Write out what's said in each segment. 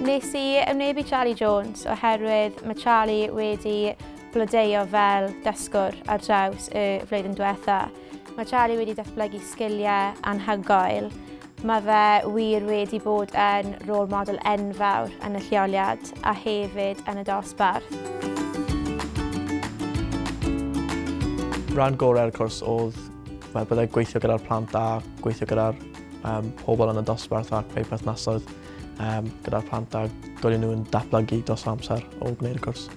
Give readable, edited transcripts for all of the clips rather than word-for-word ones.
Nes I ymwnebu Charlie Jones oherwydd mae Charlie wedi blodeuo fel dysgwr ar draws y flwyddyn diwethaf. Mae Charlie wedi datblygu sgiliau anhygoel. Mae fe wir wedi bod yn rôl model enfawr yn y lleoliad a hefyd yn y dosbarth. Rhan gorau'r cwrs oedd byddai gweithio gyda'r plant a gweithio gyda'r pobl yn y dosbarth a creu perthnasoedd gyda'r plant a gwylio nhw yn datblygu dros amser o gwneud y cwrs.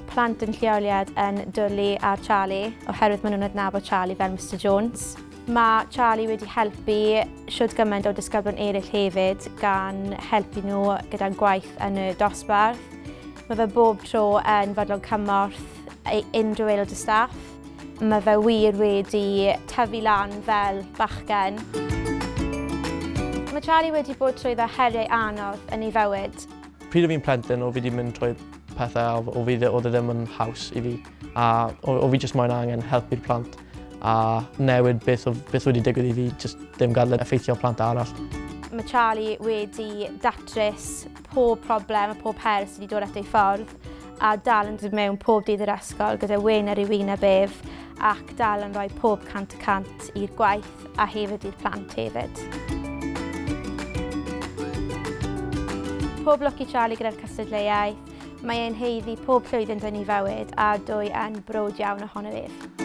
Plant yn lleoliad yn dwlu ar Charlie oherwydd maen nhw'n adnabod Charlie fel Mr Jones. Mae Charlie wedi helpu siwrd gymaint o disgyblion eraill hefyd gan helpu nhw gyda gwaith yn y dosbarth. Mae fe bob tro yn fodlon cymorth unrhyw aelod y staff. Mae fe wir wedi tyfu lan fel bachgen. Mae Charlie wedi bod trwyddo heriau anodd yn ei fywyd. Pryd o fi'n plentyn, o fi wedi mynd trwy pethau o fi oedd ddim yn haws i fi. A o fi jyst moyn angen helpu'r plant a newid beth wedi digwydd i fi, jyst ddim gadael effeithio plant arall. Mae Charlie wedi datrys pob problem a pob her sydd wedi dod at ei ffordd a dal yn dod mewn pob dydd yr ysgol gyda wyn ar ei wyneb ef ac dal yn rhoi pob cant y cant i'r gwaith a hefyd i'r plant hefyd. Pob lwc i Charlie gyda'r cystadleuaeth. Mae e'n haeddu pob llwyddiant yn ei fywyd a dwy yn brod iawn ohono ef.